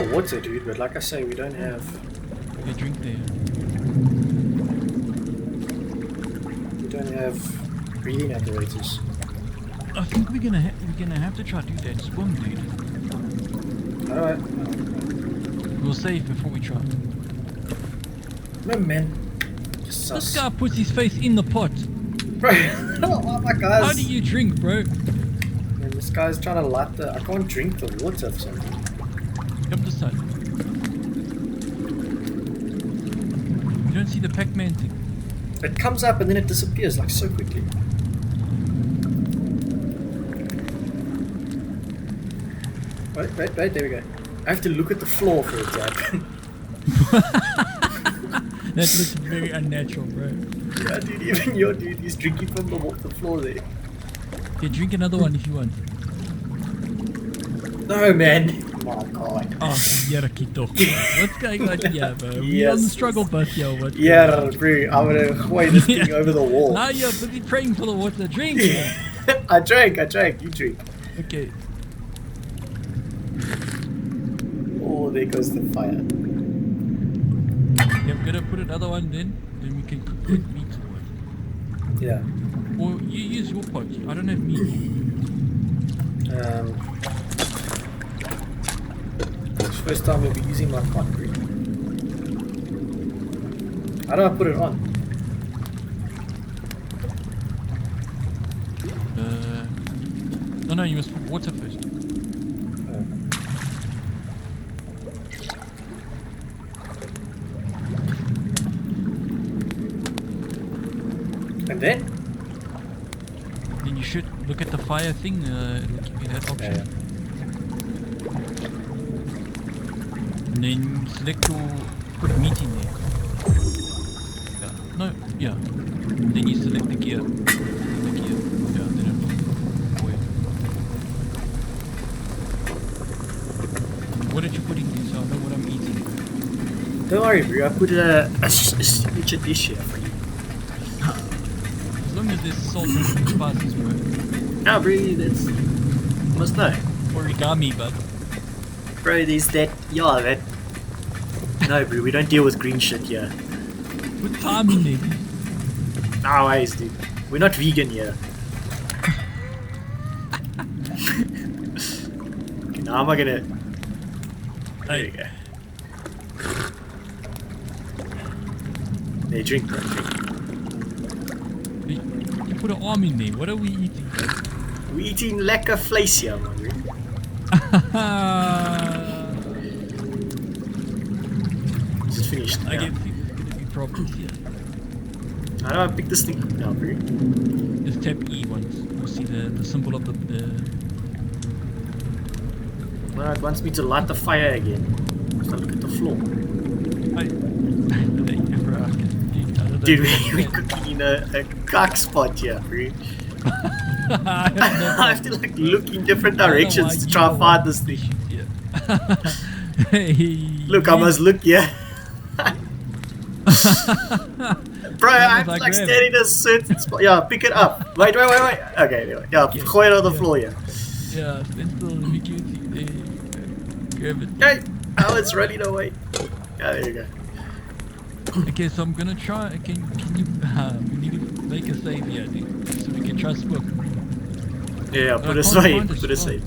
the water, dude, but like I say, we don't have... Okay, drink there. We don't have breathing apparatus. I think we're gonna have to try to do that swim, dude. Alright. We'll save before we try. No, man. Just This sus. guy puts his face in the pot. Bro, oh my guys. How do you drink, bro? Man, this guy's trying to light the... I can't drink the water or something. Come this side. You don't see the Pac-Man thing. It comes up and then it disappears like so quickly. Wait, there we go. I have to look at the floor for it to happen. That looks very unnatural, bro. Yeah, dude, even your dude, he's drinking from the floor there. Okay, drink another one if you want. No, man. Oh my god. Oh, Yarakito. What's going on here, bro? We're Yes. on the struggle bus here. What? Yeah, bro, I'm gonna throw this thing over the wall. Now you're busy praying for the water. Drink. I drank, you drink. Okay. Oh, there goes the fire. Yeah, I'm gonna put another one then we can cook that meat or what. Yeah. Or you use your pot. I don't have meat. It's the first time we'll be using my pot, bro. How do I put it on? No, you must put water first. And then? Then you should look at the fire thing. It'll give you that option. Yeah. And then select your... put meat in there. Yeah. No, yeah. And then you select the gear. The gear. Yeah, then it'll... Wait. What did you put in there so I know what I'm eating? Don't worry, bro. I put a signature dish here for you. As long as there's salt and spices, bro. No, bro, that's... You must know. Origami, but... Bro, there's that... Yeah, that... No, bro, we don't deal with green shit here. Put thyme in there. No ways, dude. We're not vegan here. Okay, now am I gonna... There you go. There, drink, bro, drink. You put an arm in there. What are we eating? We're eating lekker vlees here, man, bro. Is it finished? I Yeah. get people gonna be problems here. How do I pick this thing up now, bro? Just tap E once. You'll see the symbol of the Well, it wants me to light the fire again. So look at the floor. Dude, we're cooking in a cock spot here, bro. I have to like look in different directions to try and find this thing. Hey, Look, I must look here. Bro, I have to like stand in a certain spot. Yeah, pick it up. Wait. Okay, anyway. Yeah, throw it on the floor here. Yeah, stand still and make it grab it. Hey, oh, it's running away. Yeah, there you go. Okay, so I'm gonna try. Can you? We need to make a save here, dude, so we can try swim. Yeah, put a can't save. find a Put a spot. save.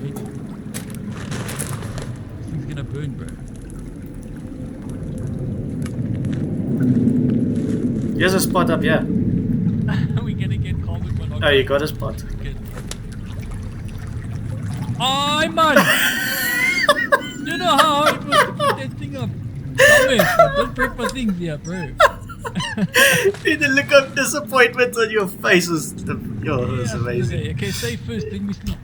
Wait. This thing's gonna burn, bro. Here's a spot up here. We're gonna get carbon monoxide. Oh, you got a spot. Good. Oh, man! You know how hard it was to keep that thing up? Dumbass, don't break my things here, bro. Dude, the look of disappointment on your face was, was amazing. Okay, save first, then we sleep.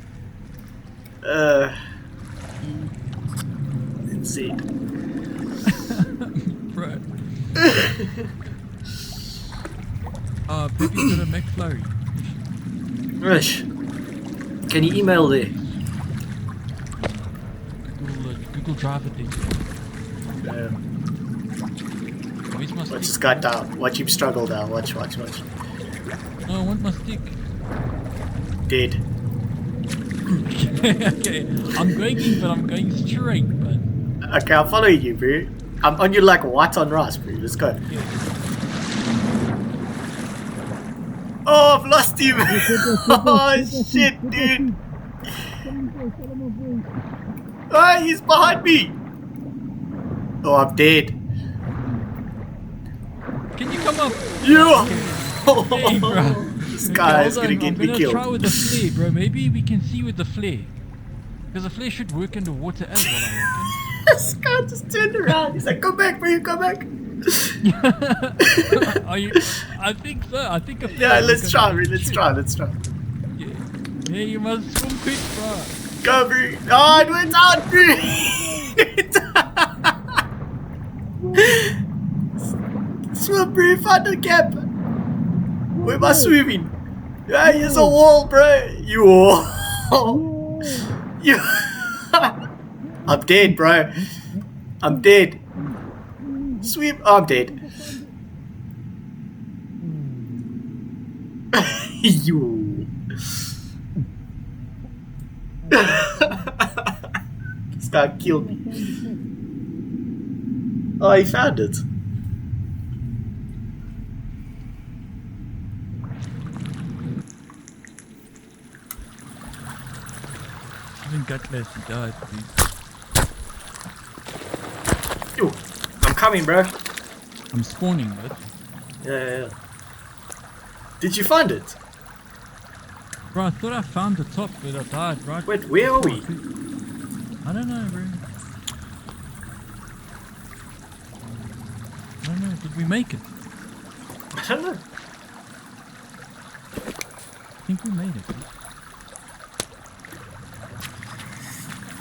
Let's see. Bro. Pepe's got a McFlurry. Rush. Can you email there? Google Drive it then. Where's my Watch stick? this guy down. Watch him struggle down. Watch. No, I want my stick. Dead. Okay, I'm going in, but I'm going straight, but Okay, I'm following you, bro. I'm on you like what on Ross, bro. Let's go. yeah. Oh, I've lost him. Oh, shit, dude. Oh, he's behind me. Oh, I'm dead. Can you come up? You. Hey, bro. This guy is hold gonna on, get I'm me gonna try killed. with the flare, bro. Maybe we can see with the flare. Because the flare should work underwater as well, I This guy just turned around. He's like, come back, bro. Come back. reckon. Are you? I think so. I think a flare Yeah, will let's work try, bro. underwater. Let's Shit. try. Let's try. Yeah. Hey, you must swim quick, bro. Go, bro. Oh, it went out, bro. Swim, bro. Find the gap. Where am I swimming? Yeah, here's a wall, bro. You wall. You. I'm dead, bro. I'm dead. Swim. Oh, I'm dead. You. This guy killed me. Oh, he found it. Even gutless, he died, please. Yo, I'm coming, bro. I'm spawning, but Yeah. Did you find it? bro, I thought I found the top, but I died right. Wait, where are we? I don't know, bro. I don't know. Did we make it? I don't know. I think we made it.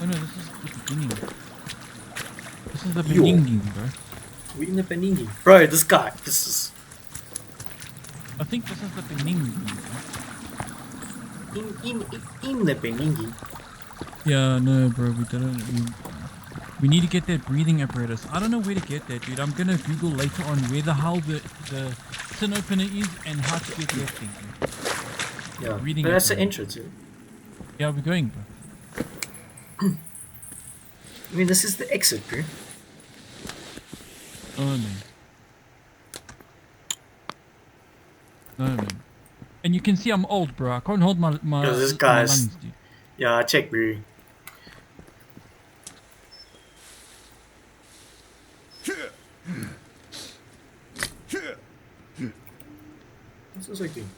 Oh no, this is the beginning. This is the Yo. beginning, bro. We in the Panini. Bro, this guy. This is I think this is the beginning. in the Panini. Yeah, no, bro, we didn't. We need to get that breathing apparatus. I don't know where to get that, dude. I'm gonna Google later on where the hell the tin opener is and how to get that thing. Dude. Yeah. Reading But that's the apparatus. entrance. Yeah, we're going, bro. I mean, this is the exit, bro. Oh man. No man. And you can see I'm old, bro. I can't hold my Yo, this my guy's- lungs, dude. Yeah, I checked, bro. What's this like doing?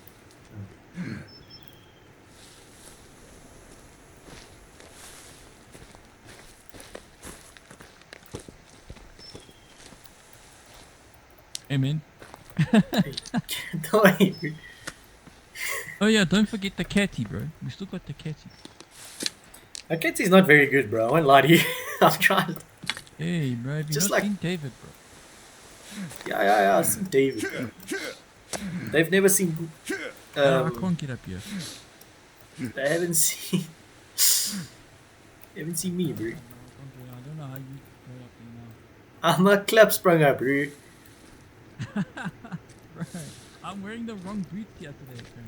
Hey man. Don't worry, bro. Oh yeah, don't forget the catty, bro. We still got the catty. Aketsu's not very good, bro. I won't lie to you. I've tried. Hey, bro, have you Just not like- seen David, bro? Yeah. I've seen David, bro. They've never seen. I can't get up here. They haven't seen. They haven't seen me, bro. I don't know how you go up there now. I'm a clap sprung up, bro. Bro, I'm wearing the wrong boots here today, bro.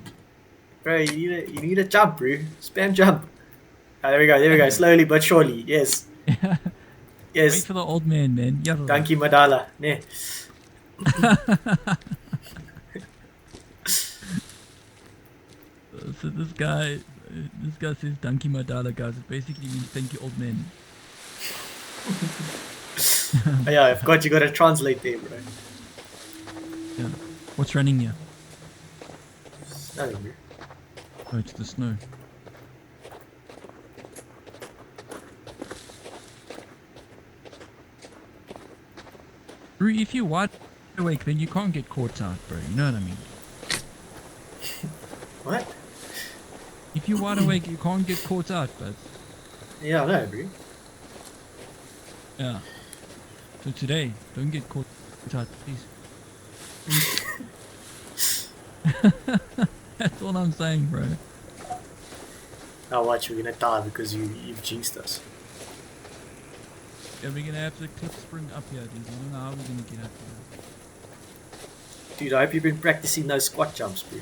Bro, you need a jump, bro. Spam jump. Ah, there we go. Slowly but surely. Yes. Wait Yes. for the old man. Yeah. Thank you, Madala. Ne. So this guy says Donkey Madala, guys. It basically means thank you, old man. Oh, yeah, I forgot you gotta translate there, bro. Yeah. What's running here? Nothing, bro. Oh, it's the snow. Bro, if you're wide awake, then you can't get caught out, bro. You know what I mean? What? If you're wide awake, you can't get caught out, but Yeah, I know, bro. yeah. So today, don't get caught out, please. That's all I'm saying, bro. Now watch, we're gonna die because you've jinxed us. Yeah, we're gonna have to clip spring up here, dude. I don't know how we're gonna get up here. Dude, I hope you've been practicing those squat jumps, bro.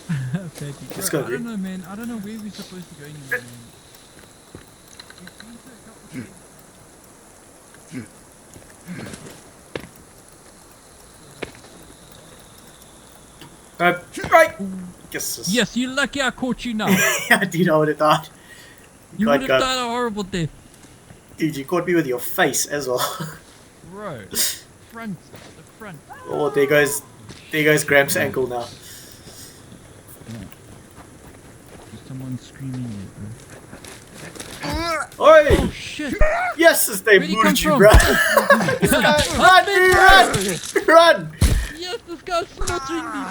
Fatty. Let's Bro, go, I don't dude. know, man. I don't know where we're supposed to go anymore, man. We've been to a couple Right. Guess this. Yes, you're lucky I caught you now. I did. I would have died. You God, would have God. died a horrible death. Dude, you caught me with your face as well. Bro. Front. The front. Oh, there goes Gramps' ankle now. There's someone screaming there, bro. Oi! Oh shit! Yes, this they Where'd he come moved you, from? bro. Run, dude, run! Yes, this guy's slaughtering me!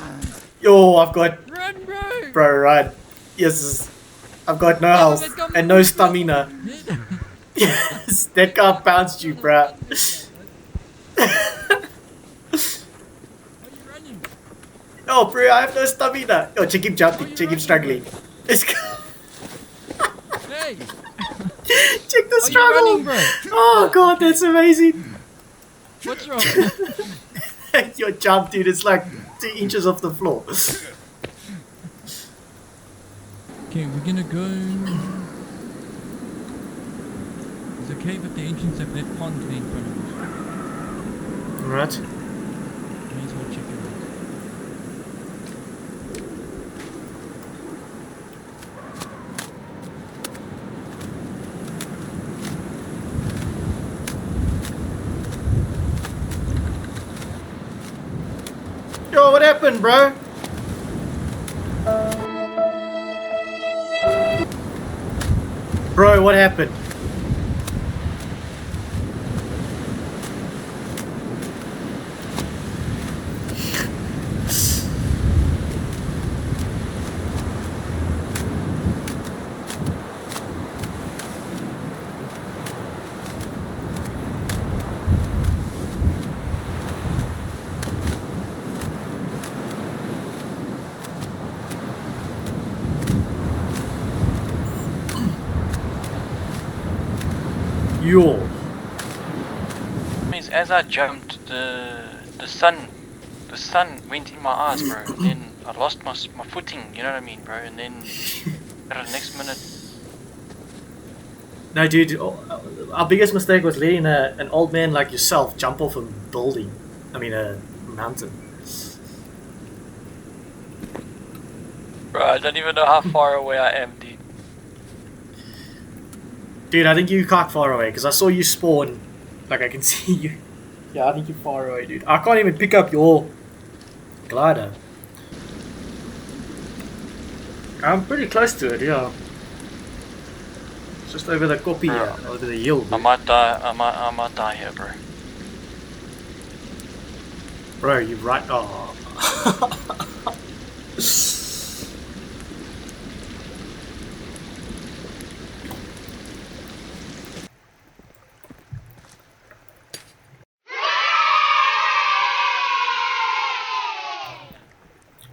Yo, I've got, Run, bro! bro, run. Yes, I've got no health and no stamina. Yes, that guy bounced you, bro. Why are you running? Oh, bro, I have no stamina. Oh, check him jumping, check him struggling. It's Hey! check the Are you struggle. running, bro? Oh god, that's amazing. What's wrong? Your jump, dude, it's like 2 inches off the floor. Okay, we're gonna go. It's okay, but the entrance of that pond there in front of us. Alright. May as well check it out. Yo, what happened, bro? Bro, what happened? Yo. Means as I jumped, the sun went in my eyes, bro. And then I lost my footing. You know what I mean, bro? And then the next minute, No, dude, our biggest mistake was letting an old man like yourself jump off a building. I mean, a mountain. bro, I don't even know how far away I am, dude. Dude, I think you're quite far away because I saw you spawn. Like, I can see you. Yeah, I think you're far away, dude. I can't even pick up your glider. I'm pretty close to it, yeah. It's just over the copy, Yeah. over the hill. I Dude. might die. I might die here, bro. Bro, you're right. Oh.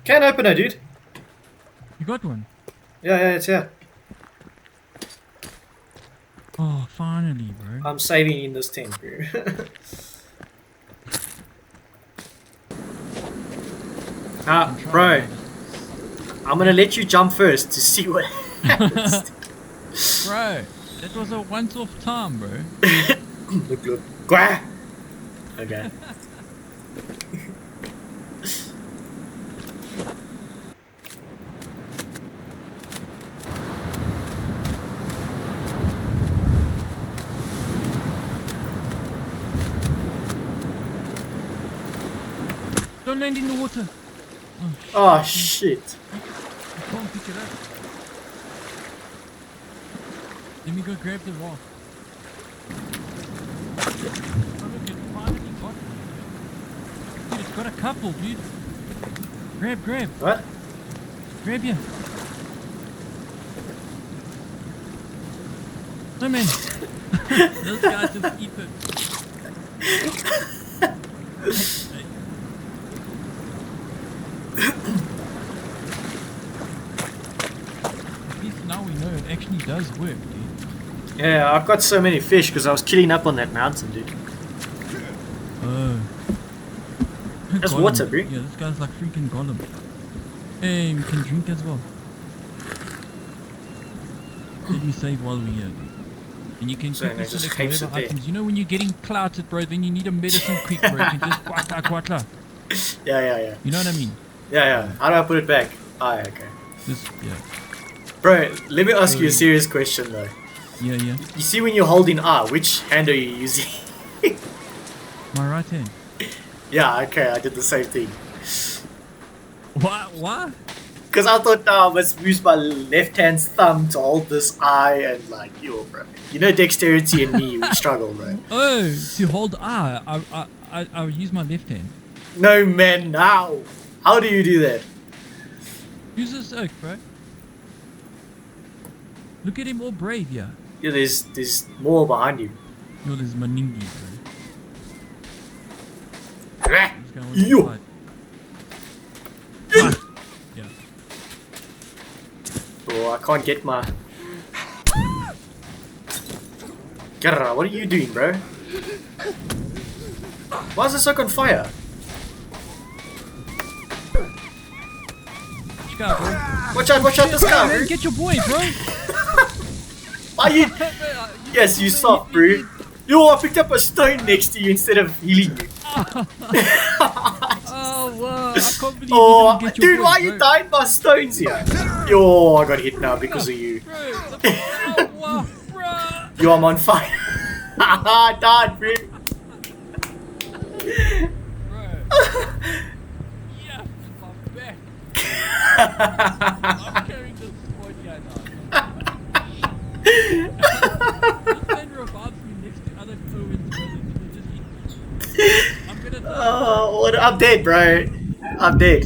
Can't open it, dude. You got one? Yeah, it's here. Oh, finally, bro. I'm saving in this tent, bro. Bro, I'm gonna let you jump first to see what happens. Bro, that was a once-off time, bro. Look. Gwah! Okay. Don't land in the water. Oh shit. I can't pick it up. Let me go grab the rock. Oh, look, it finally got one. Dude, it's got a couple, dude. Grab. What? Grab you. No, man. This guy just eat it. At least now we know it actually does work, dude. Yeah, I've got so many fish because I was killing up on that mountain, dude. Oh. That's Gollum. water, bro. Yeah, this guy's like freaking Gollum. Hey, we can drink as well. Let me save while we're here. And you can So, quickly no, just select keeps whatever it there. items. You know when you're getting clouted, bro, then you need a medicine quick, bro. You can just quatla. Yeah. You know what I mean? Yeah. How do I put it back? Ah, okay. Just, yeah. Bro, let me ask you a serious question though. Yeah. You see when you're holding R, which hand are you using? My right hand. Yeah, okay, I did the same thing. What? Because I thought I must use my left hand's thumb to hold this eye and like, yo, bro. You know Dexterity and me, we struggle, bro. Oh, to hold R, I use my left hand. No, man, now. How do you do that? Use this oak, bro. Look at him all brave, yeah. Yeah, there's more behind you. Yo, there's Maningi, bro. Ah, He's going on yo. the side. Ah, yeah. Oh, I can't get my... Garra, what are you doing, bro? Why is this like on fire? Which guy, bro? Watch out, this guy, Man, bro. get your boy, bro. Why you... Yes, you soft, bro. Yo, I picked up a stone next to you instead of healing you. Oh, wow. I can't believe Oh, you didn't get your dude, boy, why are bro. you dying by stones here? Yo, I got hit now because of you. Bro, oh, wow, bro. Yo, I'm on fire. I died, bro. Bro. Yeah, my back. I'm carrying this 40 guy now. This man revives me next to other Owens brothers and they just eat me. I'm gonna die. Oh, what? I'm dead, bro. I'm dead.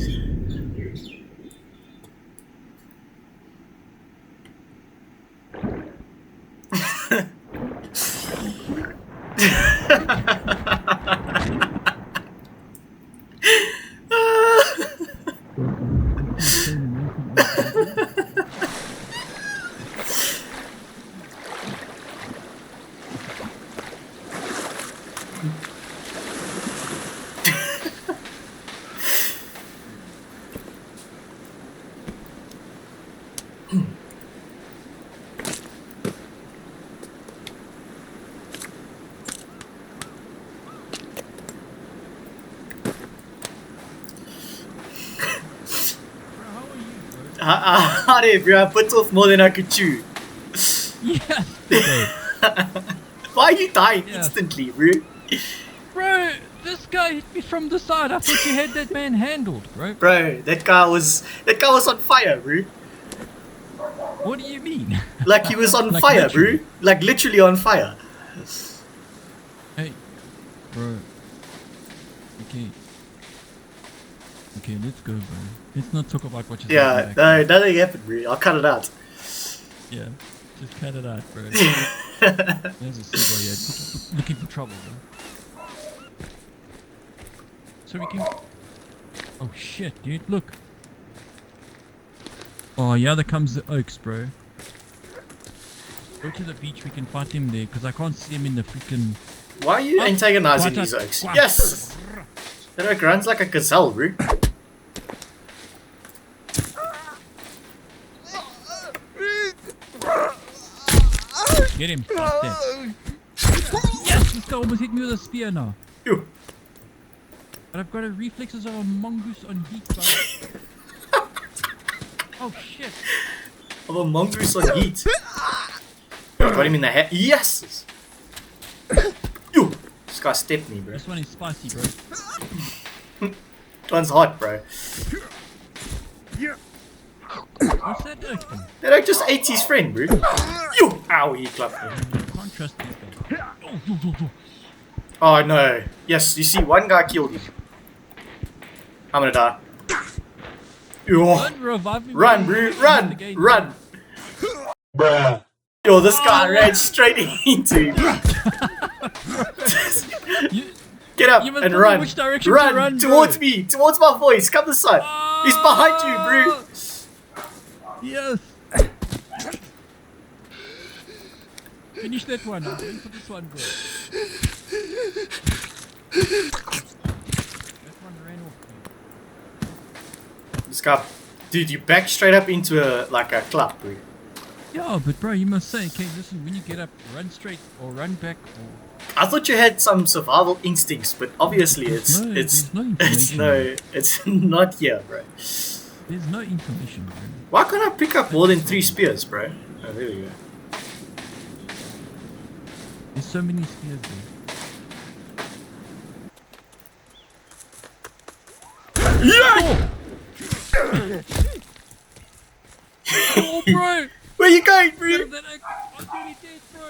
Howdy, bro. I put off more than I could chew. Yeah. Okay. Why are you dying Yeah. instantly, bro? Bro, this guy hit me from the side. I thought you had that man handled, bro. Bro, that guy was on fire, bro. What do you mean? Like he was on Like fire, literally. bro. Like literally on fire. Hey, bro. Okay, let's go, bro. Let's not talk about what you said. Yeah, no, nothing happened, bro. I'll cut it out. Yeah, just cut it out, bro. There's a seagull here looking for trouble, bro. So we can... Oh shit, dude, look. Oh yeah, there comes the oaks, bro. Go to the beach, we can fight him there, because I can't see him in the freaking... Why are you antagonizing Quatta- these oaks? quatta- Yes! That oak runs like a gazelle, bro. Get him. Fuck that. Yes, this guy almost hit me with a spear now. Ew. But I've got a reflexes of a mongoose on heat, bro. Oh shit. Of a mongoose on heat. Got him in the head. Yes! Ew. This guy stepped me, bro. This one is spicy, bro. That one's hot, bro. What's that oak thing? That oak just ate his friend, bro. Ew. Ow, he clapped me. Can't trust these guys. Oh. Oh no. Yes, you see, one guy killed him. I'm gonna die. Ew. Don't revive me. Run, bro. Run. Again. Run. Bruh. Yo, this guy ran straight into him. You, Get up You must and tell me run. which direction to Run run, bro. towards me, towards my voice. Come this side. He's behind you, bro. Yes. Finish that one. I'm going for this one, bro. That one ran off me. This guy Dude, you back straight up into a club, bro. Yeah, but bro, you must say, okay, listen, when you get up, run straight or run back. Or... I thought you had some survival instincts, but obviously There's no it's information. it's not here, bro. There's no information, bro. Why can't I pick up more than 3 spears, bro? Oh, there we go. There's so many spears, bro. Yeah! Oh, bro! Where you going, bro? I'm already dead, bro.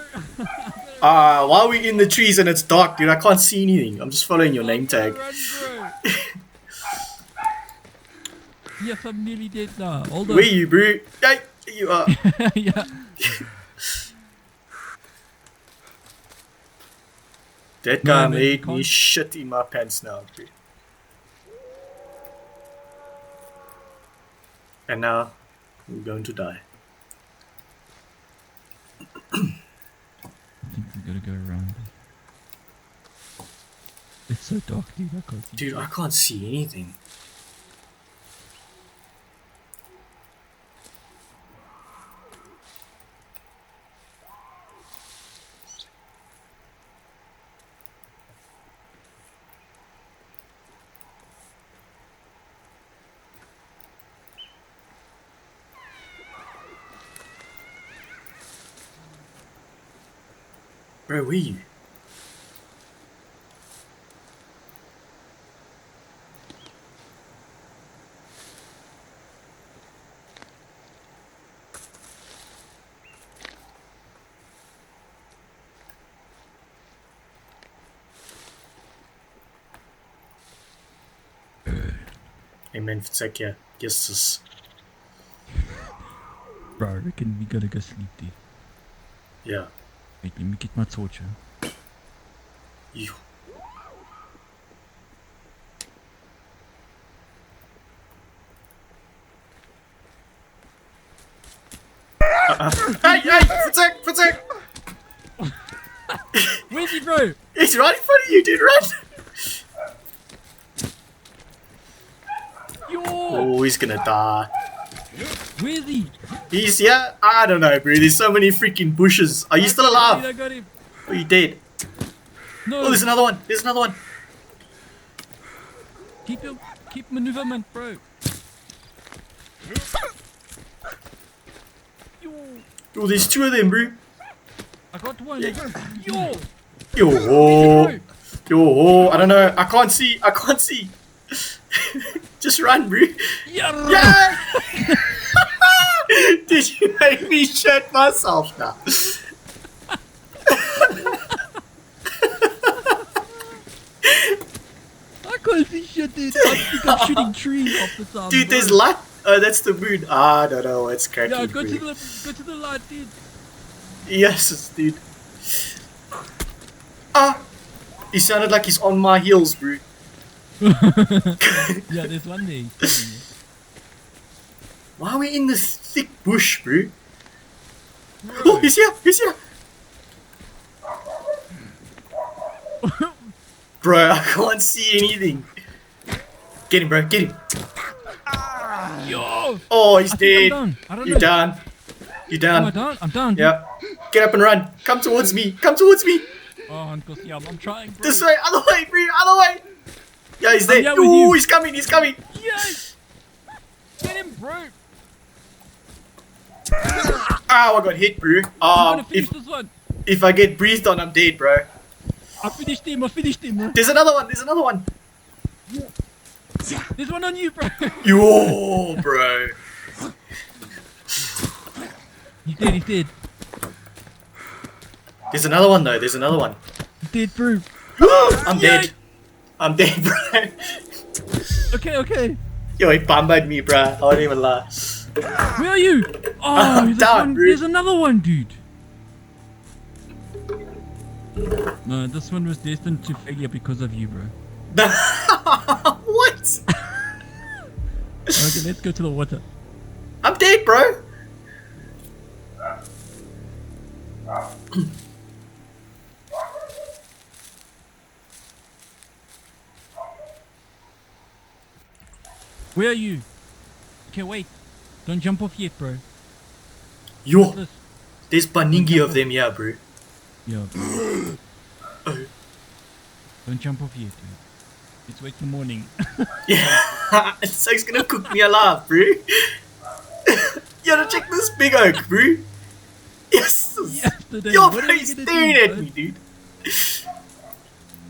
Why are we in the trees and it's dark, dude? I can't see anything. I'm just following your name tag. Run, bro. Yes, I'm nearly dead now. Hold on. Where you, bro? Hey, you are. Yeah. That guy No, man, you made me can't. shit in my pants now, bro. And now we're going to die. I think we gotta go around. It's so dark, dude. I can't see. Dude, I can't see anything. Bro, where you? Amen, Fitzekia. Yes, sis. Bro, I reckon we gotta go sleep, dude. Yeah. Wait, let me get my torch. You. Hey, Fitzek! Where's he, bro? He's right in front of you, dude, run! Yo! Oh, he's gonna die. Where's he? He's here? I don't know, bro. There's so many freaking bushes. Are you still I alive? got him. Oh, you dead? No. Oh, there's another one. There's another one. Keep maneuverment, bro. Yo! Oh, there's 2 of them, bro. I got one. Yeah. Yo! Yo, yo, I don't know. I can't see. Just run, bro. Yeah! Yeah! Did you make me shit myself now? I can't see shit, dude. I think I'm shooting trees off the top. Dude, there's light. Oh, that's the moon. I don't know what's cracking. Yeah, bro. go to the light, dude. Yes, dude. Ah! He sounded like he's on my heels, bro. Yeah, there's one there. Why are we in this thick bush, bro? Oh, he's here! He's here! Bro, I can't see anything. Get him, bro. Get him. Yo! Oh, he's I think dead. I'm done. I don't You're know. down. You're Am I down. done? I'm done. Dude. Yeah. Get up and run. Come towards me. Come towards me. Oh, Uncle Siam, I'm trying, bro. This way. Other way, bro. Other way. Yeah, he's I'm dead. here with you. Ooh, he's coming. He's coming. Yes! Get him, bro. Ow, I got hit, bro. I'm gonna finish this one. If I get breathed on, I'm dead, bro. I finished him, bro. There's another one. There's another one. There's one on you, bro. Yo, bro. He's dead. There's another one, though. There's another one. He's dead, bro. I'm dead. I'm dead, bro. Okay. Yo, he bummed me, bro. I won't even lie. Where are you? Oh, I'm down, bro. there's another one, dude. No, this one was destined to failure because of you, bro. What? Okay, let's go to the water. I'm dead, bro. Where are you? Okay, wait. Don't jump off yet, bro. Yo, This. there's paningi of them here, bro. Yeah. Don't jump off yet, dude. Let's wait till morning. Yeah, it's gonna cook me alive, bro. You gotta check this big oak, bro. Yes. Yesterday, Yo, what bro, are we he's gonna staring do, at bro? me, dude.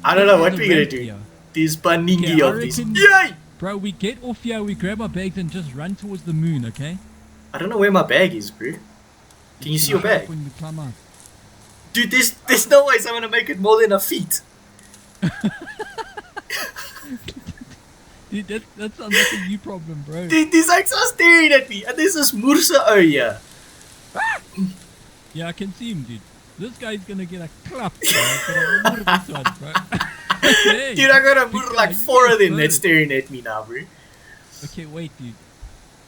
I don't know what Gonna we're gonna ramp do. here. There's paningi Okay, I of this. reckon- Yay! Bro, we get off here, we grab our bags and just run towards the moon, okay? I don't know where my bag is, bro. Can you see your bag? When we climb up. Dude, there's no way I'm gonna make it more than a feet. Dude, that sounds like a you problem, bro. Dude, these oaks are staring at me, and there's this Mursa O here. Yeah, I can see him, dude. This guy's gonna get a clap, bro. But I remember this one, bro. Hey, Dude, I got a big Mur guy, like you 4 of them bro. that's staring at me now, bro. Okay, wait, dude.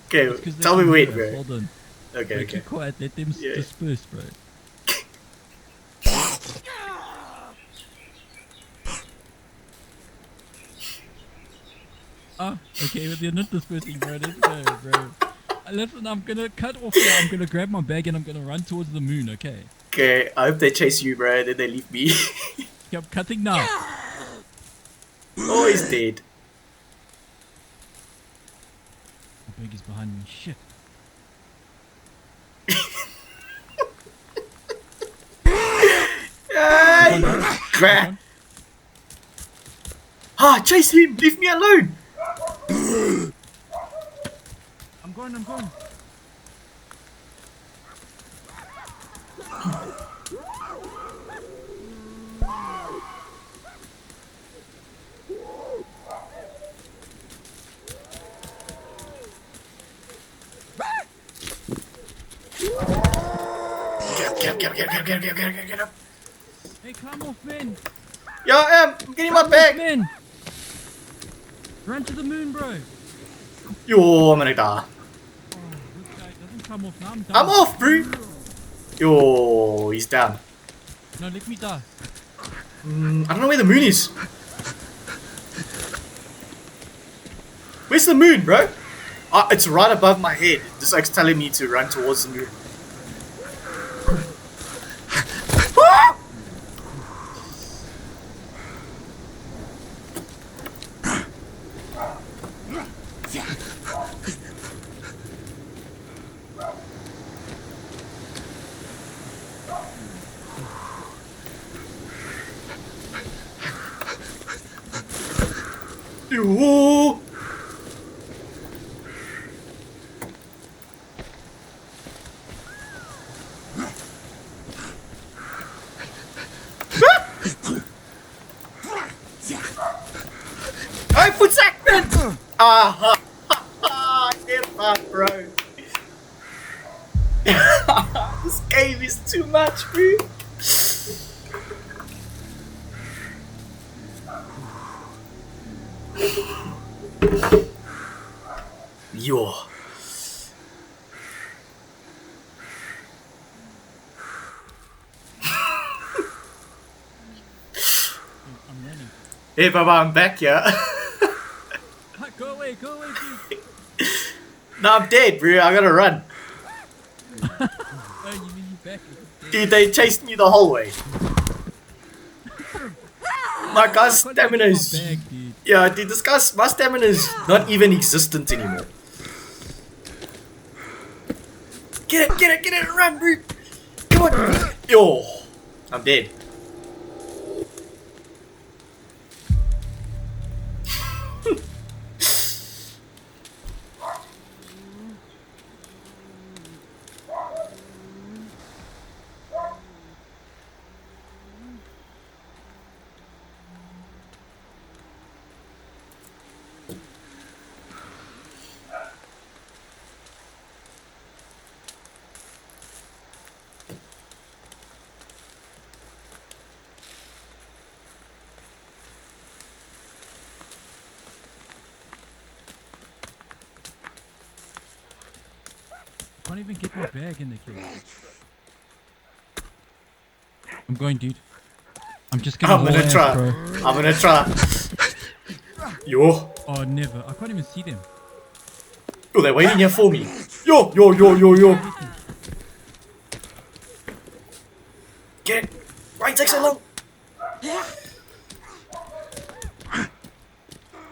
Okay, It's 'cause they tell me can wait, hear us. bro. Hold on. Okay, Bro, okay. keep quiet. Let them Yeah. disperse, bro. Ah, okay, but they're not dispersing, bro. Let's go, bro. Listen, I'm gonna cut off here. I'm gonna grab my bag and I'm gonna run towards the moon, okay? Okay, I hope they chase you, bro, then they leave me. Okay, I'm cutting now. Oh, he's dead. My bag is behind me. Shit. Hey! Grab. Ah, chase him! Leave me alone! I'm going. Get up. Hey, climb off, man. Yeah, I am. I'm getting my Climb off, bag. man. Run to the moon, bro. Yo, I'm gonna die. Oh, this guy doesn't come off now. I'm done. I'm off, bro. Yo, he's down. No, let me die. I don't know where the moon is. Where's the moon, bro? It's right above my head. This like telling me to run towards the moon. Ah! Yo. Hey, foot sack, man! Ah, get that, bro. This game is too much, bro. Yo. I'm running. Hey, Baba, I'm back, yeah. Ah, go away, dude. No, I'm dead, bro. I gotta run. Oh, you mean you back? Dude, they chased me the whole way. My guy's I can't stamina get my is... bag, dude. Yeah, dude, my stamina is not even existent anymore. Get it, run, bro. Come on. Yo, I'm dead. Can't even get my bag in the case. I'm going, dude. I'm just gonna. I'm gonna haul try. ass, bro. I'm gonna try. Yo. Oh, never. I can't even see them. Oh, they're waiting here for me. Yo, yo, yo, yo, yo. Get it. Why it take so long?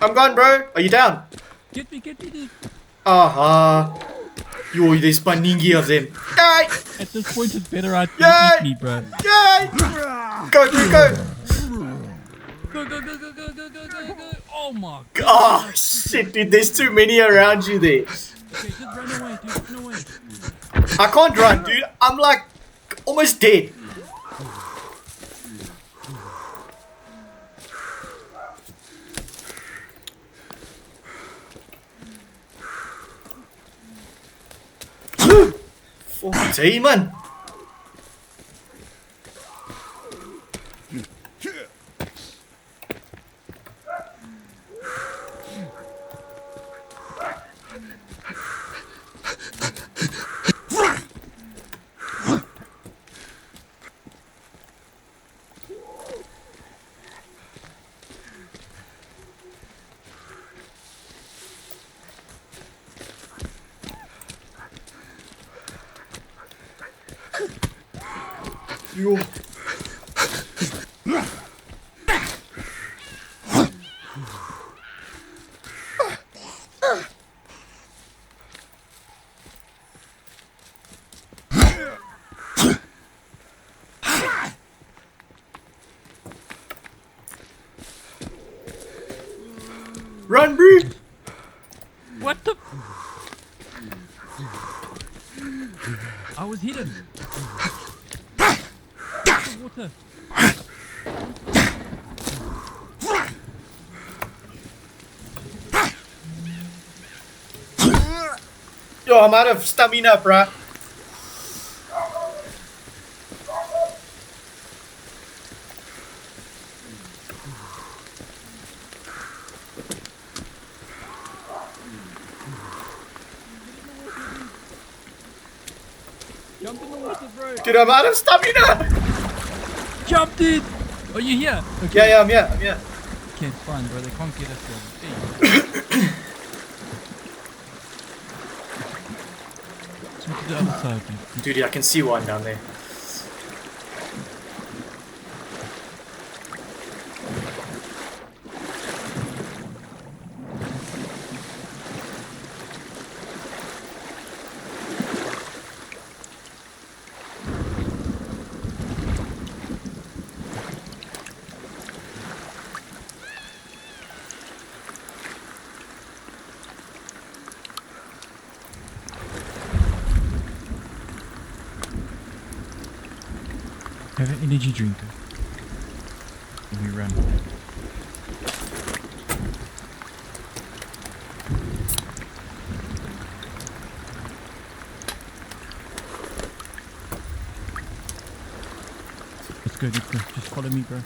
I'm gone, bro. Are you down? Get me, dude. Yo, there's paningi of them. Yay! At this point, it's better I Yay! eat me, bro. Yay! Go, dude, go. Go. Oh my god. Oh, shit, dude. There's too many around you there. Okay, just run away, dude. Run away. I can't run, dude. I'm like almost dead. Fuck, man. Yo. Run, Bree! What the? I was hidden. Water. Yo, I'm out of stamina, bruh. Jump in the water, bro. Dude, I'm out of stamina! Jump, dude. Oh, you here? Okay. Yeah, I'm here. Okay, it's fine, bro. They can't get us there. Hey. Switch to the other side, dude. Dude, I can see one down there. Have an energy drink. And we run. Let's go. Just follow me, bro.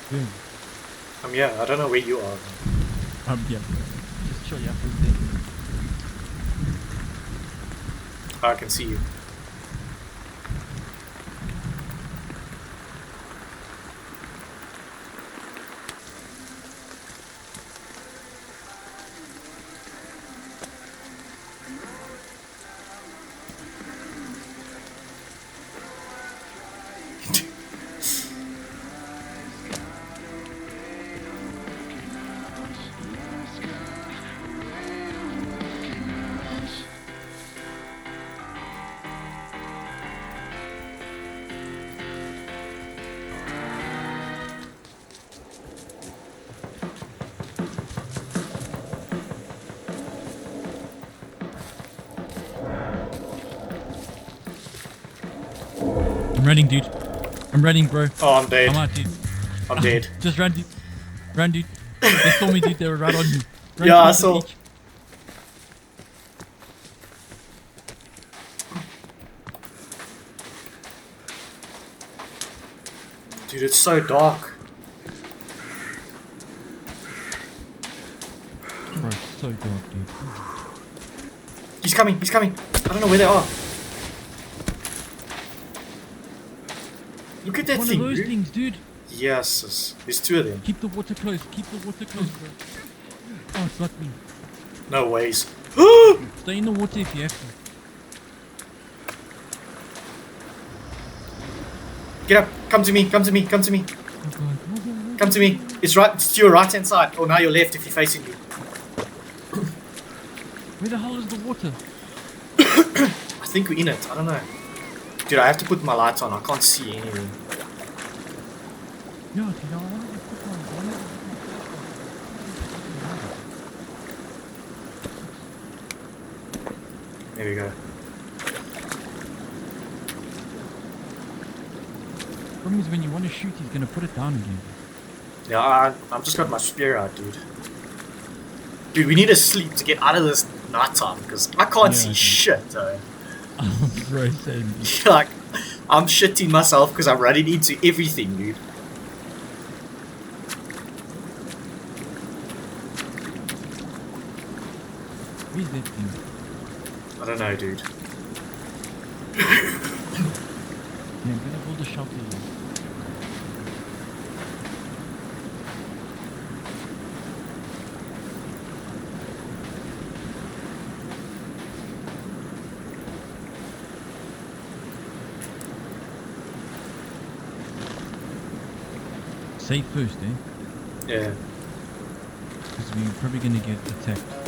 Good. Yeah, I don't know where you are. Yeah. Just chill, yeah. I can see you. I'm running, dude. I'm running, bro. Oh, I'm dead. I'm out, dude. I'm dead. Just run, dude. Run, dude. They saw me, dude. They were right on me. Run Yeah, I towards the saw. beach. Dude, it's so dark. Bro, it's so dark, dude. He's coming. I don't know where they are. Look at that One thing, of those dude. things, dude. Yes, there's 2 of them. Keep the water close, bro. Oh, it's like me. No ways. Stay in the water if you have to. Get up. Come to me. Oh, God. Come to me. It's right. It's to your right hand side. Or now your left if you're facing me. Where the hell is the water? I think we're in it. I don't know. Dude, I have to put my lights on. I can't see anything. Yeah, dude, I wanted to put my... There we go. Problem is when you want to shoot, he's gonna put it down again. Yeah, I've just got my spear out, dude. Dude, we need to sleep to get out of this nighttime because I can't Yeah, see dude. shit, though. Bro, same. Like, I'm shitting myself because I'm running into everything, dude. Where's that thing? I don't know, dude. Yeah, I'm gonna build a shelter here. Safe first, eh? Yeah. Because we're probably gonna get attacked.